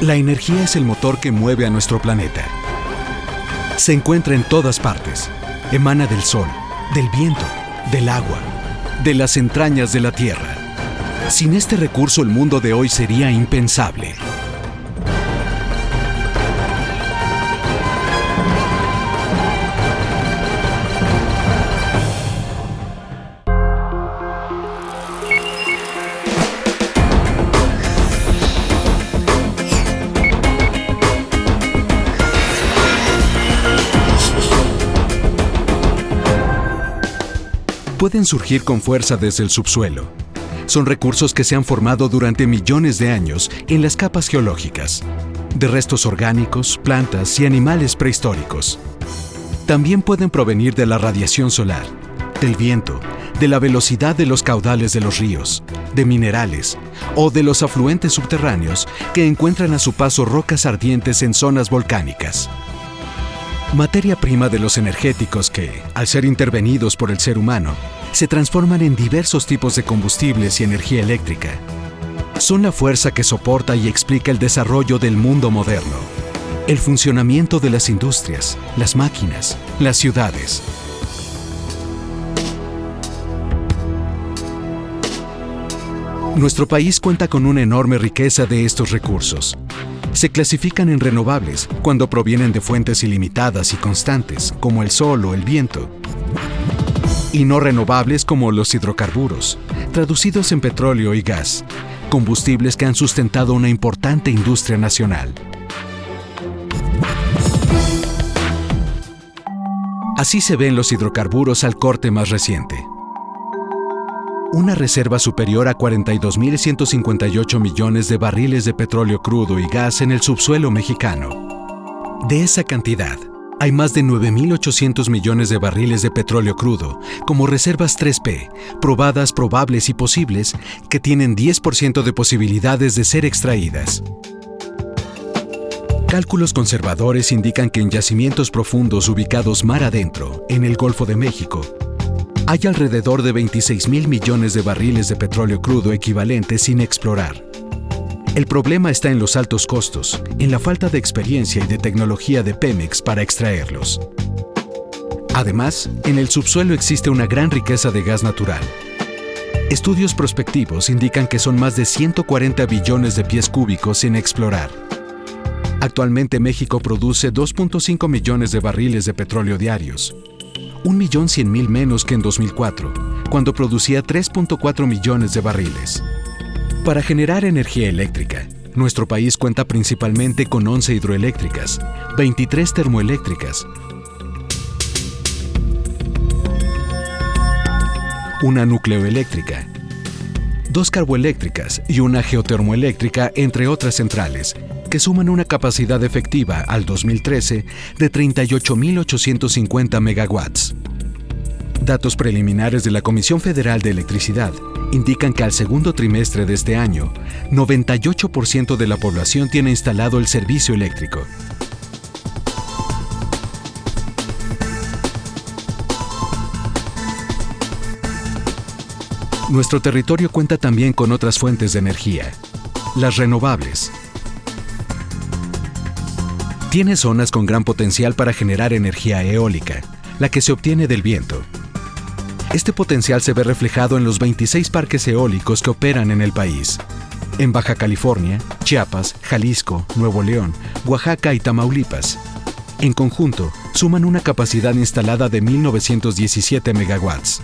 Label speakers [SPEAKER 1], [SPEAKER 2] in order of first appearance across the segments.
[SPEAKER 1] La energía es el motor que mueve a nuestro planeta. Se encuentra en todas partes. Emana del sol, del viento, del agua, de las entrañas de la tierra. Sin este recurso, el mundo de hoy sería impensable. Pueden surgir con fuerza desde el subsuelo. Son recursos que se han formado durante millones de años en las capas geológicas, de restos orgánicos, plantas y animales prehistóricos. También pueden provenir de la radiación solar, del viento, de la velocidad de los caudales de los ríos, de minerales o de los afluentes subterráneos que encuentran a su paso rocas ardientes en zonas volcánicas. Materia prima de los energéticos que, al ser intervenidos por el ser humano, se transforman en diversos tipos de combustibles y energía eléctrica. Son la fuerza que soporta y explica el desarrollo del mundo moderno, el funcionamiento de las industrias, las máquinas, las ciudades. Nuestro país cuenta con una enorme riqueza de estos recursos. Se clasifican en renovables cuando provienen de fuentes ilimitadas y constantes, como el sol o el viento, y no renovables como los hidrocarburos, traducidos en petróleo y gas, combustibles que han sustentado una importante industria nacional. Así se ven los hidrocarburos al corte más reciente. Una reserva superior a 42.158 millones de barriles de petróleo crudo y gas en el subsuelo mexicano. De esa cantidad, hay más de 9.800 millones de barriles de petróleo crudo como reservas 3P, probadas, probables y posibles, que tienen 10% de posibilidades de ser extraídas. Cálculos conservadores indican que en yacimientos profundos ubicados mar adentro, en el Golfo de México, hay alrededor de 26.000 millones de barriles de petróleo crudo equivalentes sin explorar. El problema está en los altos costos, en la falta de experiencia y de tecnología de Pemex para extraerlos. Además, en el subsuelo existe una gran riqueza de gas natural. Estudios prospectivos indican que son más de 140 billones de pies cúbicos sin explorar. Actualmente México produce 2.5 millones de barriles de petróleo diarios, 1.100.000 menos que en 2004, cuando producía 3.4 millones de barriles. Para generar energía eléctrica, nuestro país cuenta principalmente con 11 hidroeléctricas, 23 termoeléctricas, una nucleoeléctrica, 2 carboeléctricas y una geotermoeléctrica, entre otras centrales, que suman una capacidad efectiva al 2013 de 38.850 megawatts. Datos preliminares de la Comisión Federal de Electricidad indican que al segundo trimestre de este año, 98% de la población tiene instalado el servicio eléctrico. Nuestro territorio cuenta también con otras fuentes de energía, las renovables. Tiene zonas con gran potencial para generar energía eólica, la que se obtiene del viento. Este potencial se ve reflejado en los 26 parques eólicos que operan en el país. En Baja California, Chiapas, Jalisco, Nuevo León, Oaxaca y Tamaulipas. En conjunto, suman una capacidad instalada de 1.917 megawatts.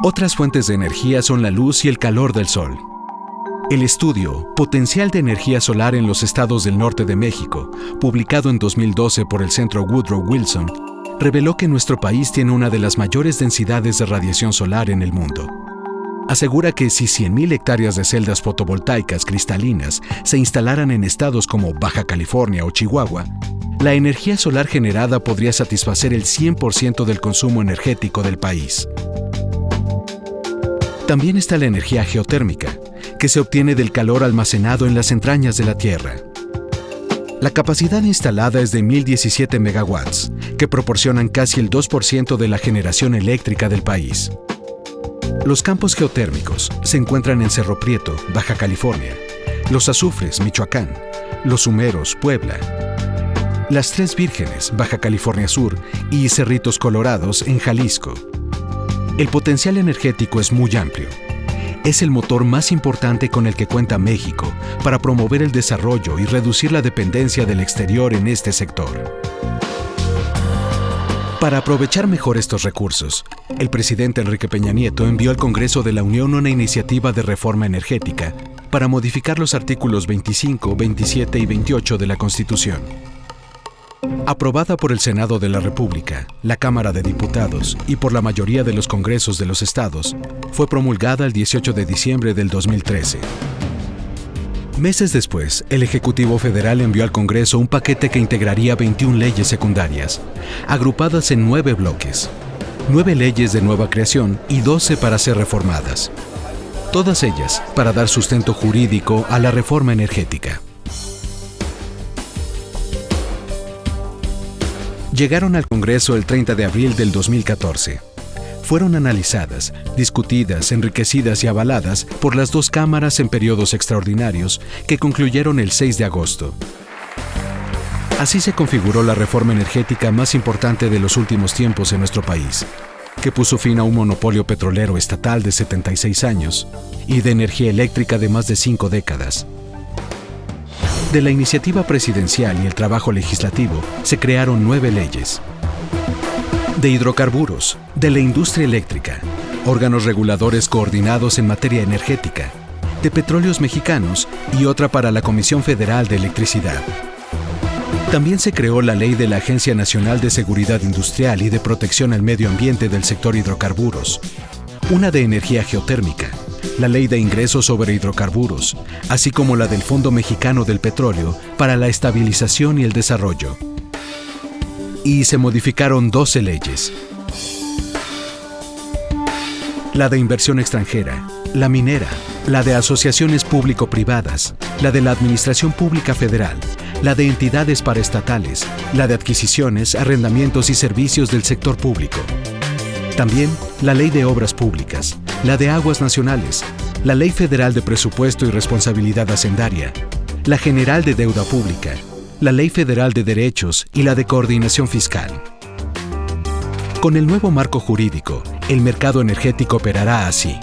[SPEAKER 1] Otras fuentes de energía son la luz y el calor del sol. El estudio Potencial de Energía Solar en los Estados del Norte de México, publicado en 2012 por el Centro Woodrow Wilson, reveló que nuestro país tiene una de las mayores densidades de radiación solar en el mundo. Asegura que si 100.000 hectáreas de celdas fotovoltaicas cristalinas se instalaran en estados como Baja California o Chihuahua, la energía solar generada podría satisfacer el 100% del consumo energético del país. También está la energía geotérmica, que se obtiene del calor almacenado en las entrañas de la Tierra. La capacidad instalada es de 1.017 megawatts, que proporcionan casi el 2% de la generación eléctrica del país. Los campos geotérmicos se encuentran en Cerro Prieto, Baja California, Los Azufres, Michoacán, Los Humeros, Puebla, Las Tres Vírgenes, Baja California Sur y Cerritos Colorados, en Jalisco. El potencial energético es muy amplio. Es el motor más importante con el que cuenta México para promover el desarrollo y reducir la dependencia del exterior en este sector. Para aprovechar mejor estos recursos, el presidente Enrique Peña Nieto envió al Congreso de la Unión una iniciativa de reforma energética para modificar los artículos 25, 27 y 28 de la Constitución. Aprobada por el Senado de la República, la Cámara de Diputados y por la mayoría de los congresos de los estados, fue promulgada el 18 de diciembre del 2013. Meses después, el Ejecutivo Federal envió al Congreso un paquete que integraría 21 leyes secundarias, agrupadas en 9 bloques, 9 leyes de nueva creación y 12 para ser reformadas. Todas ellas para dar sustento jurídico a la reforma energética. Llegaron al Congreso el 30 de abril del 2014. Fueron analizadas, discutidas, enriquecidas y avaladas por las 2 cámaras en periodos extraordinarios que concluyeron el 6 de agosto. Así se configuró la reforma energética más importante de los últimos tiempos en nuestro país, que puso fin a un monopolio petrolero estatal de 76 años y de energía eléctrica de más de 5 décadas. De la iniciativa presidencial y el trabajo legislativo se crearon 9 leyes. De hidrocarburos, de la industria eléctrica, órganos reguladores coordinados en materia energética, de petróleos mexicanos y otra para la Comisión Federal de Electricidad. También se creó la Ley de la Agencia Nacional de Seguridad Industrial y de Protección al Medio Ambiente del sector hidrocarburos, una de energía geotérmica, la Ley de Ingresos sobre Hidrocarburos, así como la del Fondo Mexicano del Petróleo para la Estabilización y el Desarrollo. Y se modificaron 12 leyes. La de inversión extranjera, la minera, la de asociaciones público-privadas, la de la Administración Pública Federal, la de entidades paraestatales, la de adquisiciones, arrendamientos y servicios del sector público. También la Ley de Obras Públicas, la de Aguas Nacionales, la Ley Federal de Presupuesto y Responsabilidad Hacendaria, la General de Deuda Pública, la Ley Federal de Derechos y la de Coordinación Fiscal. Con el nuevo marco jurídico, el mercado energético operará así.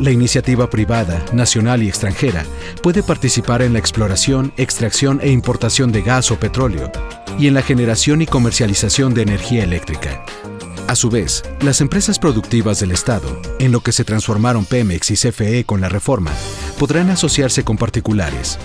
[SPEAKER 1] La iniciativa privada, nacional y extranjera puede participar en la exploración, extracción e importación de gas o petróleo y en la generación y comercialización de energía eléctrica. A su vez, las empresas productivas del Estado, en lo que se transformaron Pemex y CFE con la reforma, podrán asociarse con particulares.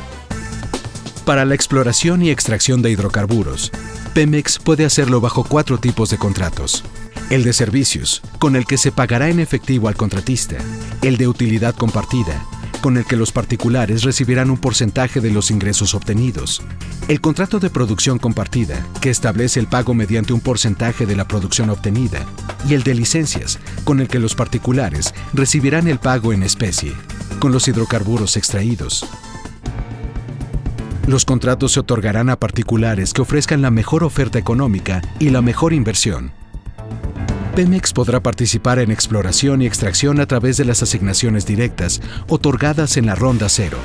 [SPEAKER 1] Para la exploración y extracción de hidrocarburos, Pemex puede hacerlo bajo 4 tipos de contratos. El de servicios, con el que se pagará en efectivo al contratista. El de utilidad compartida, con el que los particulares recibirán un porcentaje de los ingresos obtenidos. El contrato de producción compartida, que establece el pago mediante un porcentaje de la producción obtenida. Y el de licencias, con el que los particulares recibirán el pago en especie, con los hidrocarburos extraídos. Los contratos se otorgarán a particulares que ofrezcan la mejor oferta económica y la mejor inversión. Pemex podrá participar en exploración y extracción a través de las asignaciones directas otorgadas en la Ronda 0.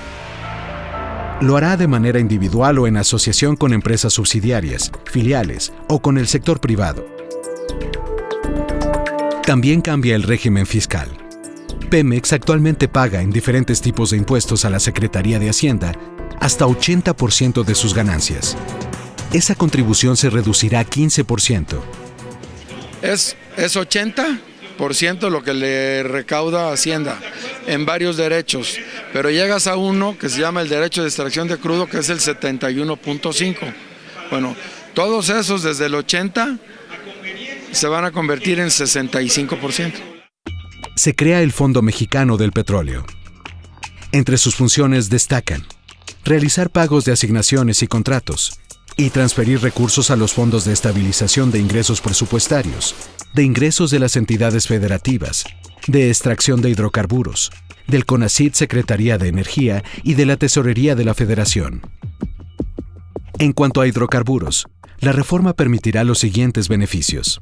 [SPEAKER 1] Lo hará de manera individual o en asociación con empresas subsidiarias, filiales o con el sector privado. También cambia el régimen fiscal. Pemex actualmente paga en diferentes tipos de impuestos a la Secretaría de Hacienda hasta 80% de sus ganancias. Esa contribución se reducirá a 15%.
[SPEAKER 2] Es 80% lo que le recauda Hacienda en varios derechos, pero llegas a uno que se llama el derecho de extracción de crudo, que es el 71.5. Bueno, todos esos desde el 80 se van a convertir en 65%.
[SPEAKER 1] Se crea el Fondo Mexicano del Petróleo. Entre sus funciones destacan realizar pagos de asignaciones y contratos, y transferir recursos a los fondos de estabilización de ingresos presupuestarios, de ingresos de las entidades federativas, de extracción de hidrocarburos, del CONACYT Secretaría de Energía y de la Tesorería de la Federación. En cuanto a hidrocarburos, la reforma permitirá los siguientes beneficios.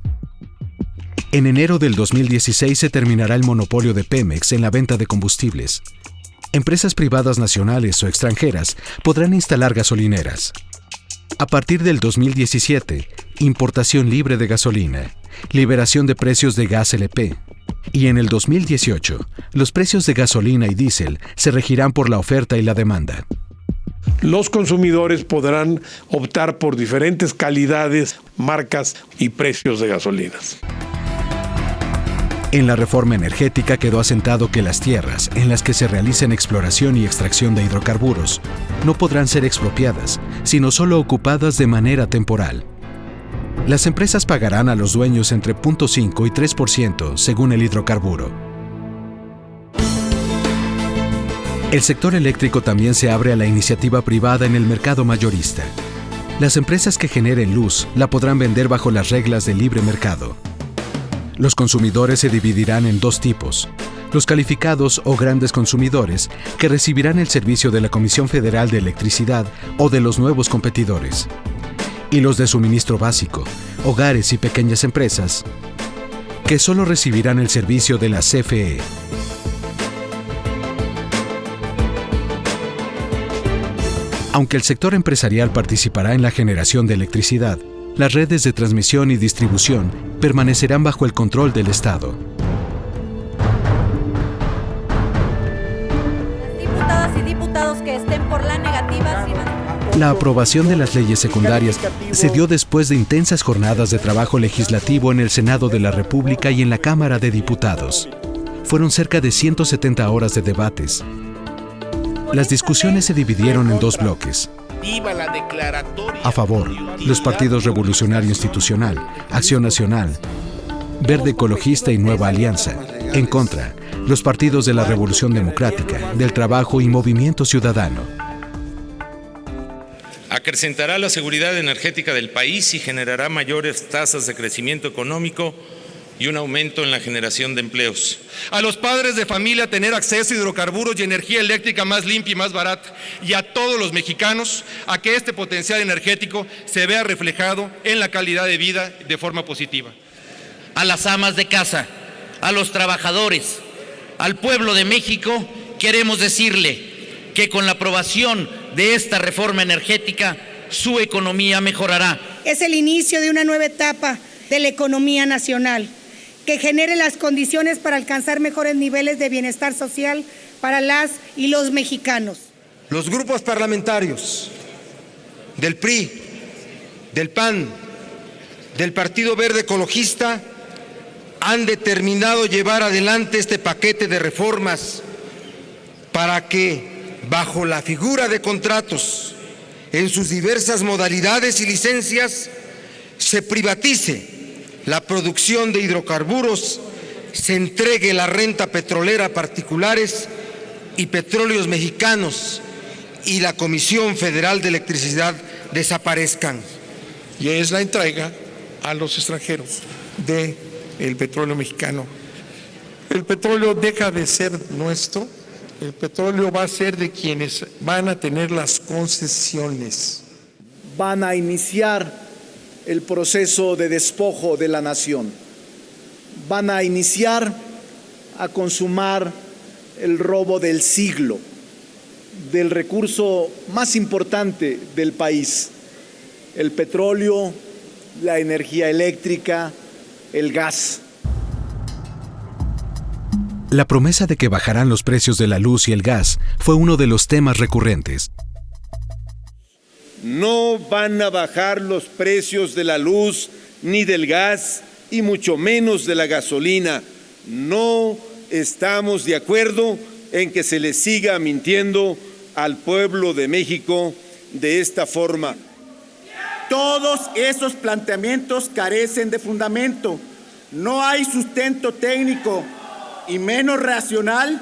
[SPEAKER 1] En enero del 2016 se terminará el monopolio de Pemex en la venta de combustibles. Empresas privadas nacionales o extranjeras podrán instalar gasolineras. A partir del 2017, importación libre de gasolina, liberación de precios de gas LP. Y en el 2018, los precios de gasolina y diésel se regirán por la oferta y la demanda.
[SPEAKER 3] Los consumidores podrán optar por diferentes calidades, marcas y precios de gasolinas.
[SPEAKER 1] En la reforma energética quedó asentado que las tierras en las que se realicen exploración y extracción de hidrocarburos no podrán ser expropiadas, sino solo ocupadas de manera temporal. Las empresas pagarán a los dueños entre 0.5 y 3% según el hidrocarburo. El sector eléctrico también se abre a la iniciativa privada en el mercado mayorista. Las empresas que generen luz la podrán vender bajo las reglas del libre mercado. Los consumidores se dividirán en dos tipos: los calificados o grandes consumidores, que recibirán el servicio de la Comisión Federal de Electricidad o de los nuevos competidores, y los de suministro básico, hogares y pequeñas empresas, que solo recibirán el servicio de la CFE. Aunque el sector empresarial participará en la generación de electricidad, las redes de transmisión y distribución permanecerán bajo el control del Estado.
[SPEAKER 4] Diputadas y diputados que estén por la negativa.
[SPEAKER 1] La aprobación de las leyes secundarias se dio después de intensas jornadas de trabajo legislativo en el Senado de la República y en la Cámara de Diputados. Fueron cerca de 170 horas de debates. Las discusiones se dividieron en dos bloques. A favor, los partidos Revolucionario Institucional, Acción Nacional, Verde Ecologista y Nueva Alianza. En contra, los partidos de la Revolución Democrática, del Trabajo y Movimiento Ciudadano.
[SPEAKER 5] Acrecentará la seguridad energética del país y generará mayores tasas de crecimiento económico y un aumento en la generación de empleos.
[SPEAKER 6] A los padres de familia tener acceso a hidrocarburos y energía eléctrica más limpia y más barata, y a todos los mexicanos a que este potencial energético se vea reflejado en la calidad de vida de forma positiva.
[SPEAKER 7] A las amas de casa, a los trabajadores, al pueblo de México, queremos decirle que con la aprobación de esta reforma energética, su economía mejorará.
[SPEAKER 8] Es el inicio de una nueva etapa de la economía nacional, que genere las condiciones para alcanzar mejores niveles de bienestar social para las y los mexicanos.
[SPEAKER 9] Los grupos parlamentarios del PRI, del PAN, del Partido Verde Ecologista han determinado llevar adelante este paquete de reformas para que, bajo la figura de contratos en sus diversas modalidades y licencias, se privatice la producción de hidrocarburos, se entregue la renta petrolera a particulares y Petróleos Mexicanos y la Comisión Federal de Electricidad desaparezcan.
[SPEAKER 3] Y es la entrega a los extranjeros del petróleo mexicano. El petróleo deja de ser nuestro, el petróleo va a ser de quienes van a tener las concesiones.
[SPEAKER 10] Van a iniciar el proceso de despojo de la nación. Van a iniciar a consumar el robo del siglo, del recurso más importante del país, el petróleo, la energía eléctrica, el gas.
[SPEAKER 1] La promesa de que bajarán los precios de la luz y el gas fue uno de los temas recurrentes.
[SPEAKER 11] No van a bajar los precios de la luz ni del gas y mucho menos de la gasolina. No estamos de acuerdo en que se le siga mintiendo al pueblo de México de esta forma.
[SPEAKER 12] Todos esos planteamientos carecen de fundamento. No hay sustento técnico y menos racional,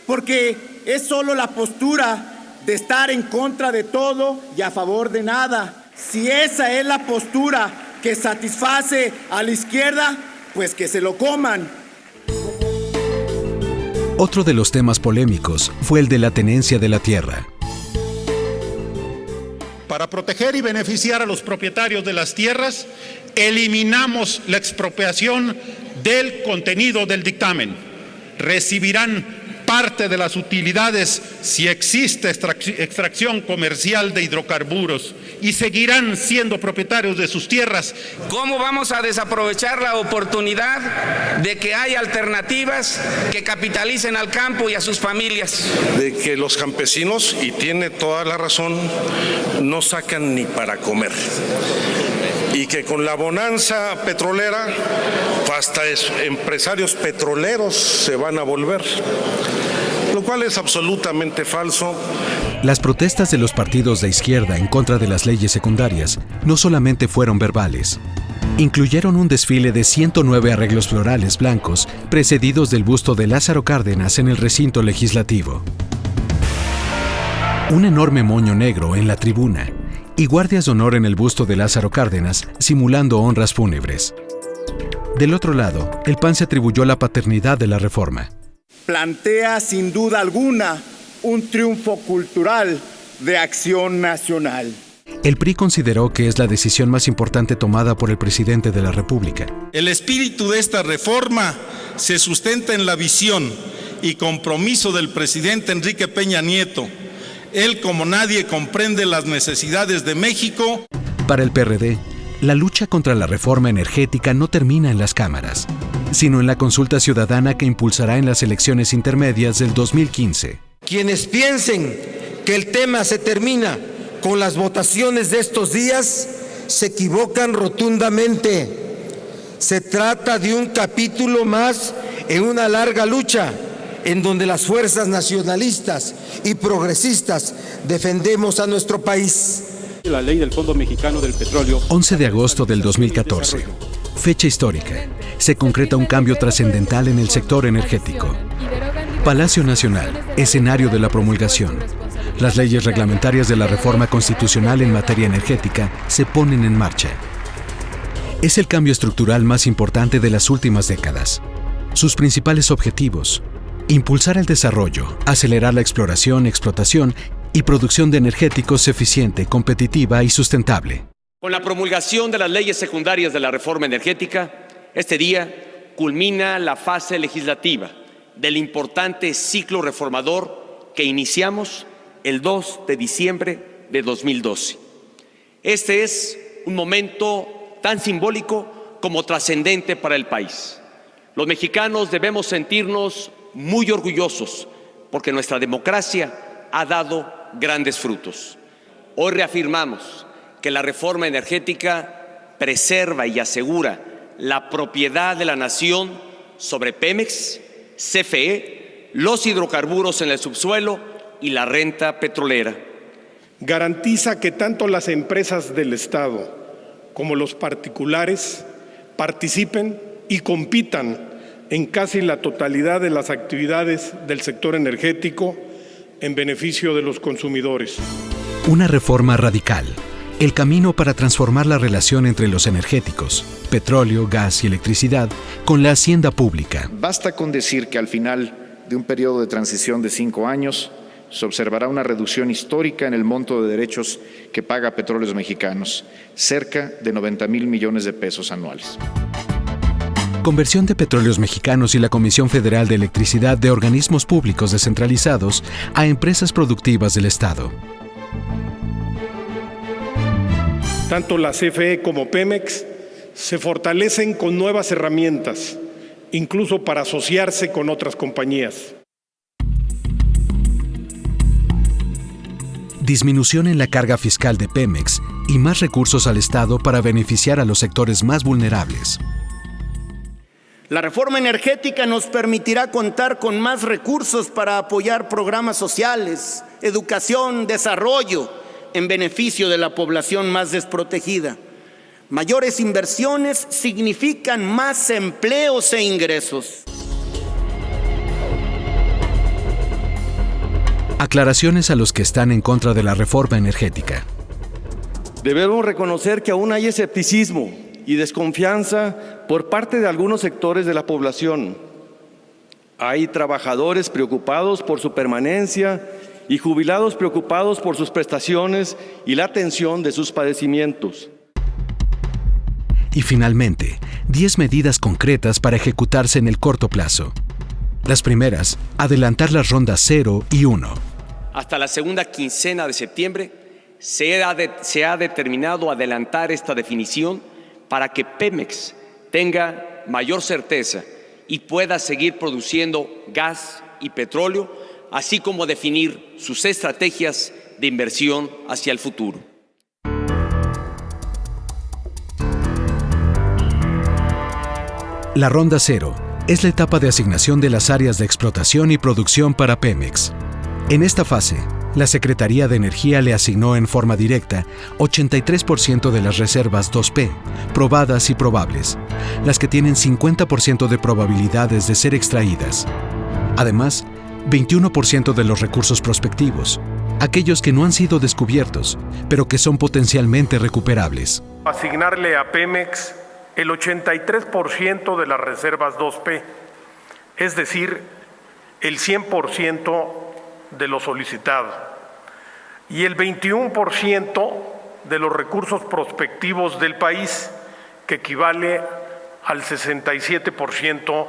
[SPEAKER 12] porque es solo la postura de estar en contra de todo y a favor de nada. Si esa es la postura que satisface a la izquierda, pues que se lo coman.
[SPEAKER 1] Otro de los temas polémicos fue el de la tenencia de la tierra.
[SPEAKER 13] Para proteger y beneficiar a los propietarios de las tierras, eliminamos la expropiación del contenido del dictamen. Recibirán parte de las utilidades si existe extracción comercial de hidrocarburos y seguirán siendo propietarios de sus tierras.
[SPEAKER 14] ¿Cómo vamos a desaprovechar la oportunidad de que haya alternativas que capitalicen al campo y a sus familias?
[SPEAKER 15] De que los campesinos, y tiene toda la razón, no sacan ni para comer. Y que con la bonanza petrolera, hasta empresarios petroleros se van a volver, lo cual es absolutamente falso.
[SPEAKER 1] Las protestas de los partidos de izquierda en contra de las leyes secundarias no solamente fueron verbales. Incluyeron un desfile de 109 arreglos florales blancos precedidos del busto de Lázaro Cárdenas en el recinto legislativo. Un enorme moño negro en la tribuna y guardias de honor en el busto de Lázaro Cárdenas simulando honras fúnebres. Del otro lado, el PAN se atribuyó la paternidad de la reforma.
[SPEAKER 12] Plantea sin duda alguna un triunfo cultural de Acción Nacional.
[SPEAKER 1] El PRI consideró que es la decisión más importante tomada por el presidente de la República.
[SPEAKER 16] El espíritu de esta reforma se sustenta en la visión y compromiso del presidente Enrique Peña Nieto. Él, como nadie, comprende las necesidades de México.
[SPEAKER 1] Para el PRD, la lucha contra la reforma energética no termina en las cámaras, sino en la consulta ciudadana que impulsará en las elecciones intermedias del 2015.
[SPEAKER 9] Quienes piensen que el tema se termina con las votaciones de estos días, se equivocan rotundamente. Se trata de un capítulo más en una larga lucha en donde las fuerzas nacionalistas y progresistas defendemos a nuestro país.
[SPEAKER 17] La ley del Fondo Mexicano del Petróleo.
[SPEAKER 1] 11 de agosto del 2014. Fecha histórica. Se concreta un cambio trascendental en el sector energético. Palacio Nacional, escenario de la promulgación. Las leyes reglamentarias de la reforma constitucional en materia energética se ponen en marcha. Es el cambio estructural más importante de las últimas décadas. Sus principales objetivos: impulsar el desarrollo, acelerar la exploración, explotación y producción de energéticos eficiente, competitiva y sustentable.
[SPEAKER 18] Con la promulgación de las leyes secundarias de la reforma energética, este día culmina la fase legislativa del importante ciclo reformador que iniciamos el 2 de diciembre de 2012. Este es un momento tan simbólico como trascendente para el país. Los mexicanos debemos sentirnos muy orgullosos porque nuestra democracia ha dado grandes frutos. Hoy reafirmamos que la reforma energética preserva y asegura la propiedad de la nación sobre Pemex, CFE, los hidrocarburos en el subsuelo y la renta petrolera.
[SPEAKER 19] Garantiza que tanto las empresas del Estado como los particulares participen y compitan en casi la totalidad de las actividades del sector energético en beneficio de los consumidores.
[SPEAKER 1] Una reforma radical. El camino para transformar la relación entre los energéticos, petróleo, gas y electricidad, con la hacienda pública.
[SPEAKER 20] Basta con decir que al final de un periodo de transición de 5 años, se observará una reducción histórica en el monto de derechos que paga Petróleos Mexicanos, cerca de 90,000 millones de pesos anuales.
[SPEAKER 1] Conversión de Petróleos Mexicanos y la Comisión Federal de Electricidad de organismos públicos descentralizados a empresas productivas del Estado.
[SPEAKER 19] Tanto la CFE como Pemex se fortalecen con nuevas herramientas, incluso para asociarse con otras compañías.
[SPEAKER 1] Disminución en la carga fiscal de Pemex y más recursos al Estado para beneficiar a los sectores más vulnerables.
[SPEAKER 12] La reforma energética nos permitirá contar con más recursos para apoyar programas sociales, educación, desarrollo, en beneficio de la población más desprotegida. Mayores inversiones significan más empleos e ingresos.
[SPEAKER 1] Aclaraciones a los que están en contra de la reforma energética.
[SPEAKER 21] Debemos reconocer que aún hay escepticismo y desconfianza por parte de algunos sectores de la población. Hay trabajadores preocupados por su permanencia y jubilados preocupados por sus prestaciones y la atención de sus padecimientos.
[SPEAKER 1] Y finalmente, 10 medidas concretas para ejecutarse en el corto plazo. Las primeras, adelantar las rondas 0 y 1.
[SPEAKER 18] Hasta la segunda quincena de septiembre se ha determinado adelantar esta definición para que Pemex tenga mayor certeza y pueda seguir produciendo gas y petróleo, así como definir sus estrategias de inversión hacia el futuro.
[SPEAKER 1] La ronda 0 es la etapa de asignación de las áreas de explotación y producción para Pemex. En esta fase, la Secretaría de Energía le asignó en forma directa 83% de las reservas 2P, probadas y probables, las que tienen 50% de probabilidades de ser extraídas. Además, 21% de los recursos prospectivos, aquellos que no han sido descubiertos, pero que son potencialmente recuperables.
[SPEAKER 19] Asignarle a Pemex el 83% de las reservas 2P, es decir, el 100% de lo solicitado, y el 21% de los recursos prospectivos del país, que equivale al 67%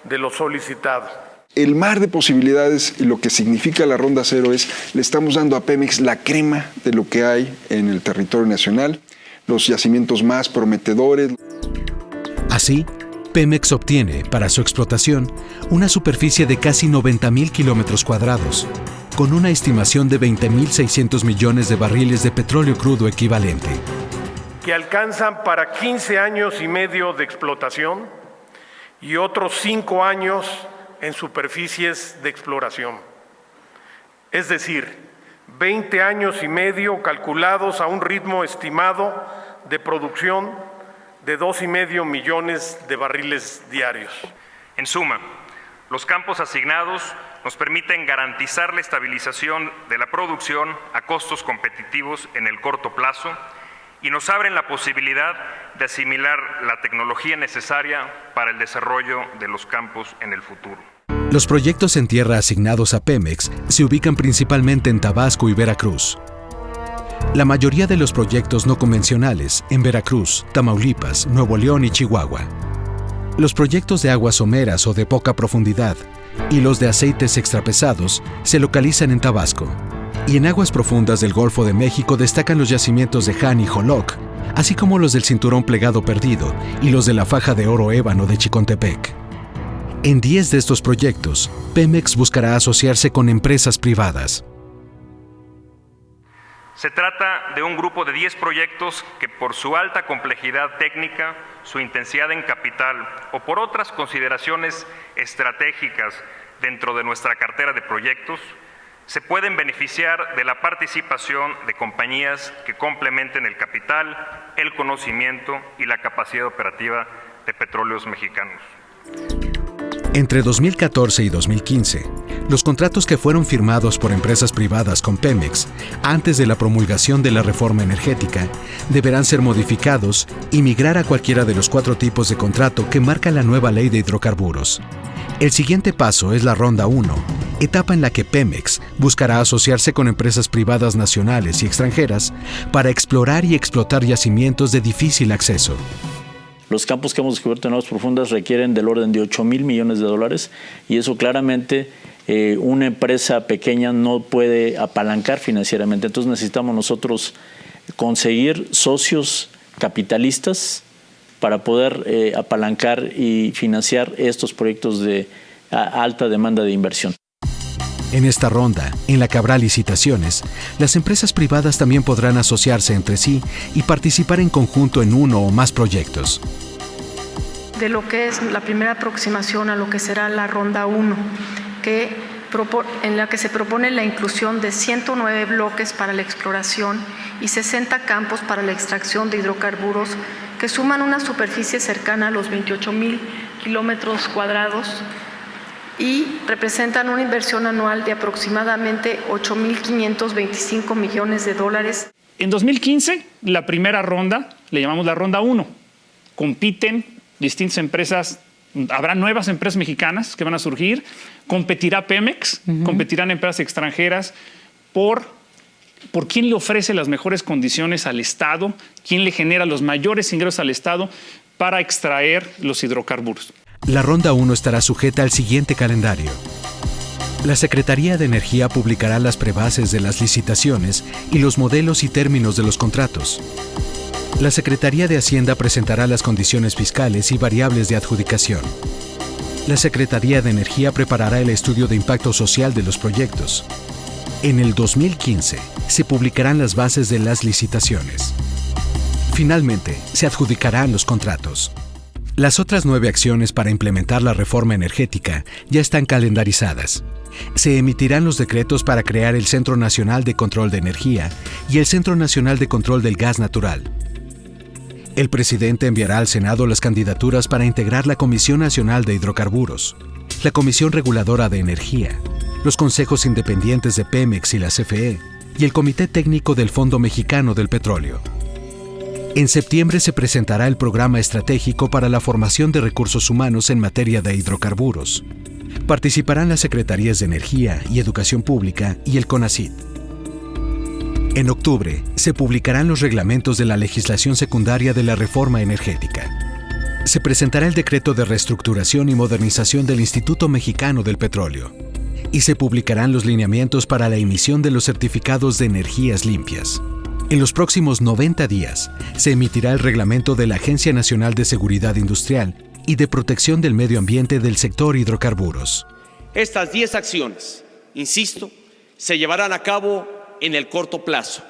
[SPEAKER 19] de lo solicitado.
[SPEAKER 2] El mar de posibilidades y lo que significa la ronda 0 es, le estamos dando a Pemex la crema de lo que hay en el territorio nacional, los yacimientos más prometedores.
[SPEAKER 1] Así, Pemex obtiene, para su explotación, una superficie de casi 90,000 kilómetros cuadrados, con una estimación de 20,600 millones de barriles de petróleo crudo equivalente.
[SPEAKER 19] Que alcanzan para 15 años y medio de explotación y otros 5 años en superficies de exploración. Es decir, 20 años y medio calculados a un ritmo estimado de producción de 2,5 millones de barriles diarios.
[SPEAKER 22] En suma, los campos asignados nos permiten garantizar la estabilización de la producción a costos competitivos en el corto plazo y nos abren la posibilidad de asimilar la tecnología necesaria para el desarrollo de los campos en el futuro.
[SPEAKER 1] Los proyectos en tierra asignados a Pemex se ubican principalmente en Tabasco y Veracruz. La mayoría de los proyectos no convencionales en Veracruz, Tamaulipas, Nuevo León y Chihuahua. Los proyectos de aguas someras o de poca profundidad y los de aceites extrapesados se localizan en Tabasco. Y en aguas profundas del Golfo de México destacan los yacimientos de Han y Joloc, así como los del Cinturón Plegado Perdido y los de la Faja de Oro Ébano de Chicontepec. En 10 de estos proyectos, Pemex buscará asociarse con empresas privadas.
[SPEAKER 22] Se trata de un grupo de 10 proyectos que por su alta complejidad técnica, su intensidad en capital o por otras consideraciones estratégicas dentro de nuestra cartera de proyectos, se pueden beneficiar de la participación de compañías que complementen el capital, el conocimiento y la capacidad operativa de Petróleos Mexicanos.
[SPEAKER 1] Entre 2014 y 2015, los contratos que fueron firmados por empresas privadas con Pemex antes de la promulgación de la reforma energética deberán ser modificados y migrar a cualquiera de los 4 tipos de contrato que marca la nueva ley de hidrocarburos. El siguiente paso es la Ronda 1, etapa en la que Pemex buscará asociarse con empresas privadas nacionales y extranjeras para explorar y explotar yacimientos de difícil acceso.
[SPEAKER 23] Los campos que hemos descubierto en aguas profundas requieren del orden de $8,000 millones y eso claramente una empresa pequeña no puede apalancar financieramente. Entonces necesitamos nosotros conseguir socios capitalistas para poder apalancar y financiar estos proyectos de alta demanda de inversión.
[SPEAKER 1] En esta ronda, en la que habrá licitaciones, las empresas privadas también podrán asociarse entre sí y participar en conjunto en uno o más proyectos.
[SPEAKER 24] De lo que es la primera aproximación a lo que será la Ronda 1, en la que se propone la inclusión de 109 bloques para la exploración y 60 campos para la extracción de hidrocarburos que suman una superficie cercana a los 28,000 kilómetros cuadrados y representan una inversión anual de aproximadamente $8,525 millones.
[SPEAKER 25] En 2015, la primera ronda, le llamamos la Ronda 1. Compiten distintas empresas, habrá nuevas empresas mexicanas que van a surgir, competirá Pemex, competirán empresas extranjeras por quién le ofrece las mejores condiciones al Estado, quién le genera los mayores ingresos al Estado para extraer los hidrocarburos.
[SPEAKER 1] La Ronda 1 estará sujeta al siguiente calendario. La Secretaría de Energía publicará las prebases de las licitaciones y los modelos y términos de los contratos. La Secretaría de Hacienda presentará las condiciones fiscales y variables de adjudicación. La Secretaría de Energía preparará el estudio de impacto social de los proyectos. En el 2015 se publicarán las bases de las licitaciones. Finalmente, se adjudicarán los contratos. Las otras 9 acciones para implementar la reforma energética ya están calendarizadas. Se emitirán los decretos para crear el Centro Nacional de Control de Energía y el Centro Nacional de Control del Gas Natural. El presidente enviará al Senado las candidaturas para integrar la Comisión Nacional de Hidrocarburos, la Comisión Reguladora de Energía, los consejos independientes de Pemex y la CFE y el Comité Técnico del Fondo Mexicano del Petróleo. En septiembre se presentará el Programa Estratégico para la Formación de Recursos Humanos en materia de hidrocarburos. Participarán las Secretarías de Energía y Educación Pública y el CONACYT. En octubre se publicarán los reglamentos de la legislación secundaria de la reforma energética. Se presentará el decreto de reestructuración y modernización del Instituto Mexicano del Petróleo. Y se publicarán los lineamientos para la emisión de los certificados de energías limpias. En los próximos 90 días se emitirá el reglamento de la Agencia Nacional de Seguridad Industrial y de Protección del Medio Ambiente del sector hidrocarburos.
[SPEAKER 18] Estas 10 acciones, insisto, se llevarán a cabo en el corto plazo,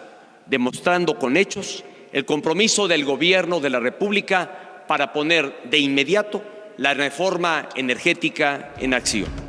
[SPEAKER 18] demostrando con hechos el compromiso del Gobierno de la República para poner de inmediato la reforma energética en acción.